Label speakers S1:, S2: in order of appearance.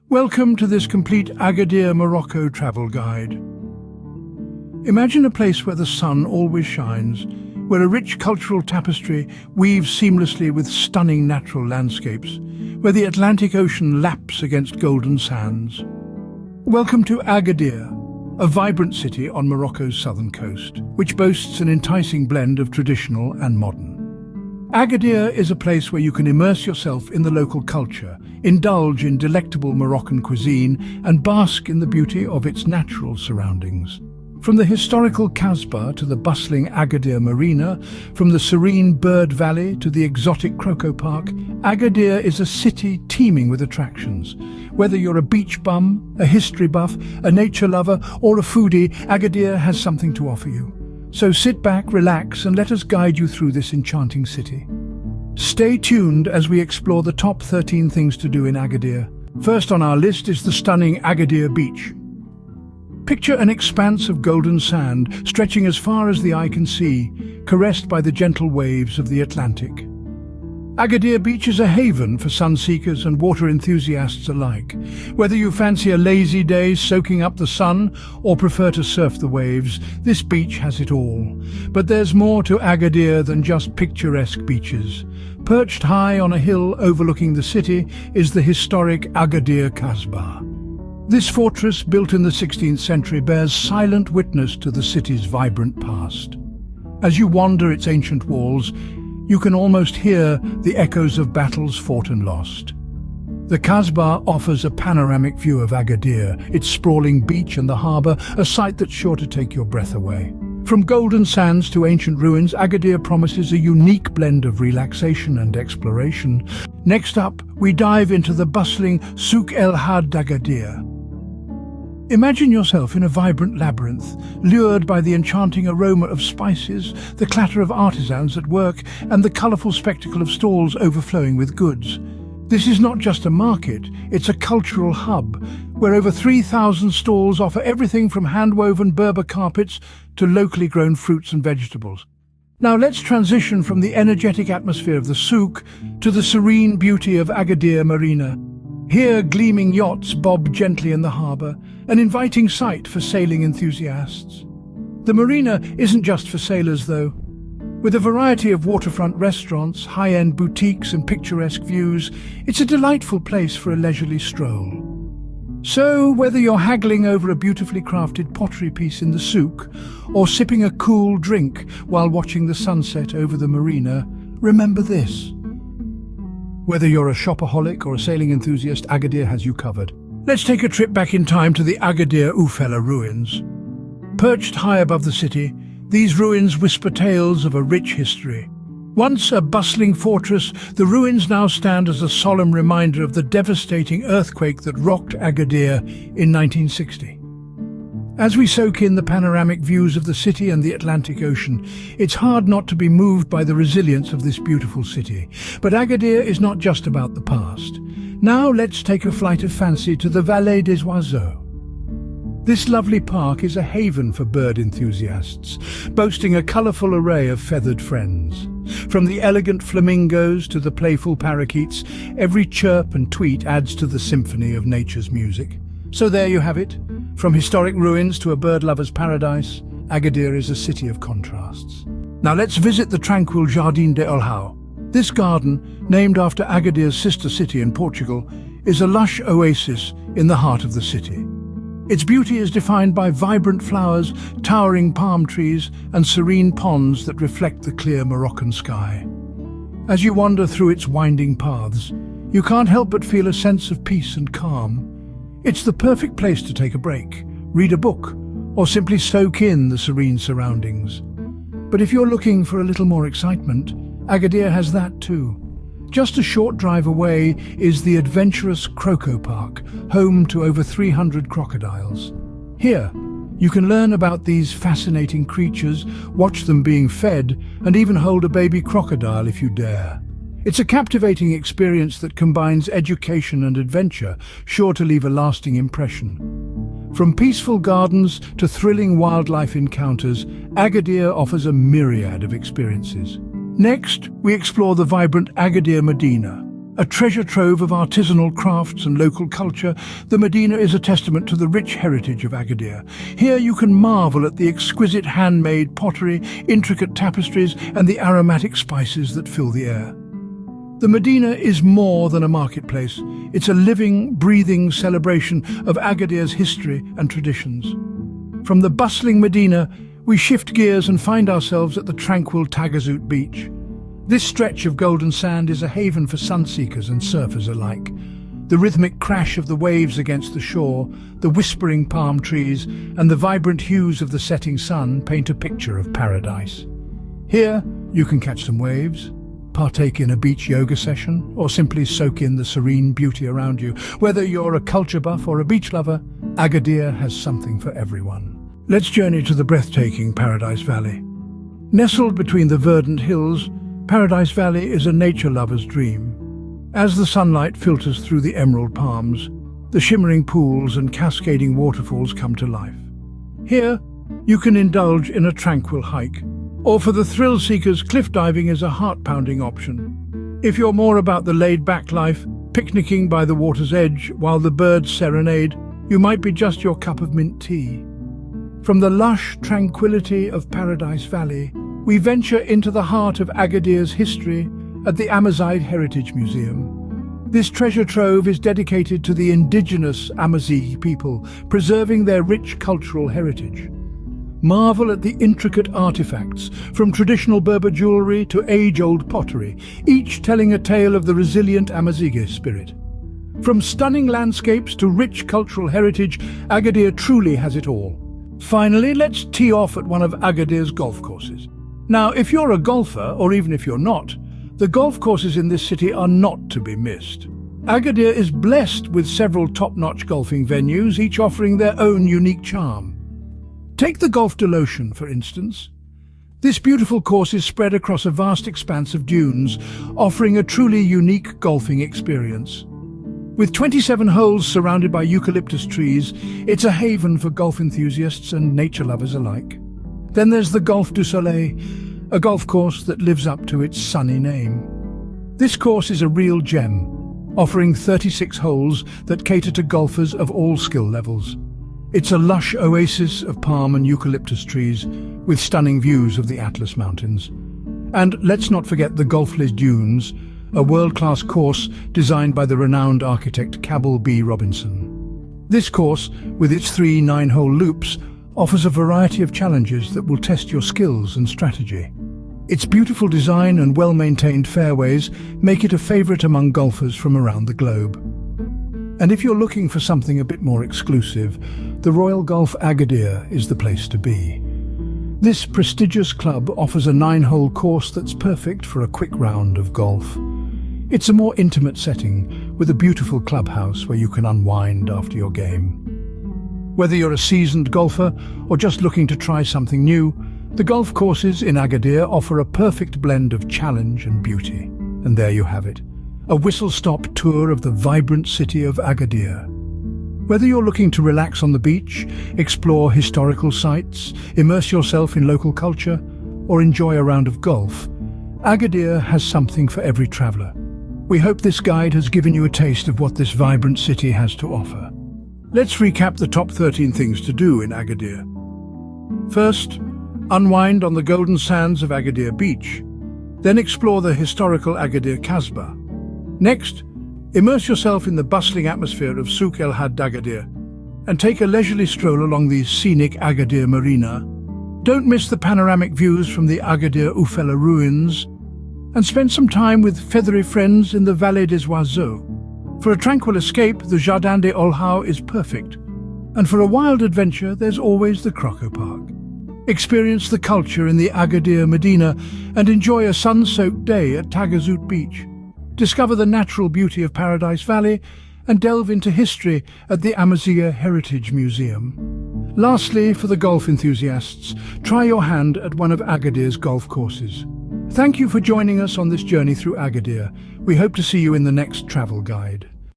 S1: Welcome to this complete Agadir Morocco travel guide. Imagine a place where the sun always shines, where a rich cultural tapestry weaves seamlessly with stunning natural landscapes, where the Atlantic Ocean laps against golden sands. Welcome to Agadir, a vibrant city on Morocco's southern coast, which boasts an enticing blend of traditional and modern. Agadir is a place where you can immerse yourself in the local culture, indulge in delectable Moroccan cuisine, and bask in the beauty of its natural surroundings. From the historical Kasbar to the bustling Agadir Marina, from the serene Bird Valley to the exotic Croco Park, Agadir is a city teeming with attractions. Whether you're a beach bum, a history buff, a nature lover, or a foodie, Agadir has something to offer you. So sit back, relax, and let us guide you through this enchanting city. Stay tuned as we explore the top 13 things to do in Agadir. First on our list is the stunning Agadir Beach. Picture an expanse of golden sand stretching as far as the eye can see, caressed by the gentle waves of the Atlantic. Agadir Beach is a haven for sun-seekers and water enthusiasts alike. Whether you fancy a lazy day soaking up the sun or prefer to surf the waves, this beach has it all. But there's more to Agadir than just picturesque beaches. Perched high on a hill overlooking the city is the historic Agadir Kasbar. This fortress, built in the 16th century, bears silent witness to the city's vibrant past. As you wander its ancient walls, you can almost hear the echoes of battles fought and lost. The Kasbah offers a panoramic view of Agadir, its sprawling beach and the harbour, a sight that's sure to take your breath away. From golden sands to ancient ruins, Agadir promises a unique blend of relaxation and exploration. Next up, we dive into the bustling Souk El Had d'Agadir. Imagine yourself in a vibrant labyrinth, lured by the enchanting aroma of spices, the clatter of artisans at work, and the colourful spectacle of stalls overflowing with goods. This is not just a market, it's a cultural hub, where over 3,000 stalls offer everything from hand-woven Berber carpets to locally grown fruits and vegetables. Now let's transition from the energetic atmosphere of the souk to the serene beauty of Agadir Marina. Here, gleaming yachts bob gently in the harbour, an inviting sight for sailing enthusiasts. The marina isn't just for sailors, though. With a variety of waterfront restaurants, high-end boutiques and picturesque views, it's a delightful place for a leisurely stroll. So, whether you're haggling over a beautifully crafted pottery piece in the souk, or sipping a cool drink while watching the sunset over the marina, remember this. Whether you're a shopaholic or a sailing enthusiast, Agadir has you covered. Let's take a trip back in time to the Agadir Ufella ruins. Perched high above the city, these ruins whisper tales of a rich history. Once a bustling fortress, the ruins now stand as a solemn reminder of the devastating earthquake that rocked Agadir in 1960. As we soak in the panoramic views of the city and the Atlantic Ocean, it's hard not to be moved by the resilience of this beautiful city. But Agadir is not just about the past. Now let's take a flight of fancy to the Vallée des Oiseaux. This lovely park is a haven for bird enthusiasts, boasting a colourful array of feathered friends. From the elegant flamingos to the playful parakeets, every chirp and tweet adds to the symphony of nature's music. So there you have it. From historic ruins to a bird lover's paradise, Agadir is a city of contrasts. Now let's visit the Tranquil Jardin de Olhau. This garden, named after Agadir's sister city in Portugal, is a lush oasis in the heart of the city. Its beauty is defined by vibrant flowers, towering palm trees, and serene ponds that reflect the clear Moroccan sky. As you wander through its winding paths, you can't help but feel a sense of peace and calm. It's the perfect place to take a break, read a book, or simply soak in the serene surroundings. But if you're looking for a little more excitement, Agadir has that too. Just a short drive away is the Adventurous Croco Park, home to over 300 crocodiles. Here, you can learn about these fascinating creatures, watch them being fed, and even hold a baby crocodile if you dare. It's a captivating experience that combines education and adventure, sure to leave a lasting impression. From peaceful gardens to thrilling wildlife encounters, Agadir offers a myriad of experiences. Next, we explore the vibrant Agadir Medina, A treasure trove of artisanal crafts and local culture, the Medina is a testament to the rich heritage of Agadir. Here you can marvel at the exquisite handmade pottery, intricate tapestries, and the aromatic spices that fill the air. The Medina is more than a marketplace. It's a living, breathing celebration of Agadir's history and traditions. From the bustling Medina, we shift gears and find ourselves at the tranquil Tagazout beach. This stretch of golden sand is a haven for sunseekers and surfers alike. The rhythmic crash of the waves against the shore, the whispering palm trees, and the vibrant hues of the setting sun paint a picture of paradise. Here, you can catch some waves, partake in a beach yoga session, or simply soak in the serene beauty around you. Whether you're a culture buff or a beach lover, Agadir has something for everyone. Let's journey to the breathtaking Paradise Valley. Nestled between the verdant hills, Paradise Valley is a nature lover's dream. As the sunlight filters through the emerald palms, the shimmering pools and cascading waterfalls come to life. Here, you can indulge in a tranquil hike, or for the thrill seekers, cliff diving is a heart-pounding option. If you're more about the laid-back life, picnicking by the water's edge while the birds serenade, you might be just your cup of mint tea. From the lush tranquility of Paradise Valley, we venture into the heart of Agadir's history at the Amazigh Heritage Museum. This treasure trove is dedicated to the indigenous Amazigh people, preserving their rich cultural heritage. Marvel at the intricate artifacts, from traditional Berber jewelry to age-old pottery, each telling a tale of the resilient Amazigh spirit. From stunning landscapes to rich cultural heritage, Agadir truly has it all. Finally, let's tee off at one of Agadir's golf courses. Now, if you're a golfer, or even if you're not, the golf courses in this city are not to be missed. Agadir is blessed with several top-notch golfing venues, each offering their own unique charm. Take the Golf de l'Ocean, for instance. This beautiful course is spread across a vast expanse of dunes, offering a truly unique golfing experience. With 27 holes surrounded by eucalyptus trees, it's a haven for golf enthusiasts and nature lovers alike. Then there's the Golf du Soleil, a golf course that lives up to its sunny name. This course is a real gem, offering 36 holes that cater to golfers of all skill levels. It's a lush oasis of palm and eucalyptus trees with stunning views of the Atlas Mountains. And let's not forget the Golf Les Dunes, a world-class course designed by the renowned architect Cabell B. Robinson. This course, with its 3 9-hole loops, offers a variety of challenges that will test your skills and strategy. Its beautiful design and well-maintained fairways make it a favorite among golfers from around the globe. And if you're looking for something a bit more exclusive, the Royal Golf Agadir is the place to be. This prestigious club offers a 9-hole course that's perfect for a quick round of golf. It's a more intimate setting, with a beautiful clubhouse where you can unwind after your game. Whether you're a seasoned golfer or just looking to try something new, the golf courses in Agadir offer a perfect blend of challenge and beauty. And there you have it, a whistle-stop tour of the vibrant city of Agadir. Whether you're looking to relax on the beach, explore historical sites, immerse yourself in local culture, or enjoy a round of golf, Agadir has something for every traveler. We hope this guide has given you a taste of what this vibrant city has to offer. Let's recap the top 13 things to do in Agadir. First, unwind on the golden sands of Agadir Beach. Then explore the historical Agadir Kasbar. Next, immerse yourself in the bustling atmosphere of Souk El Had d'Agadir and take a leisurely stroll along the scenic Agadir Marina. Don't miss the panoramic views from the Agadir Oufella ruins and spend some time with feathery friends in the Vallée des Oiseaux. For a tranquil escape, the Jardin des Olhau is perfect. And for a wild adventure, there's always the Croco Park. Experience the culture in the Agadir Medina and enjoy a sun-soaked day at Tagazout Beach. Discover the natural beauty of Paradise Valley and delve into history at the Amazigh Heritage Museum. Lastly, for the golf enthusiasts, try your hand at one of Agadir's golf courses. Thank you for joining us on this journey through Agadir. We hope to see you in the next travel guide.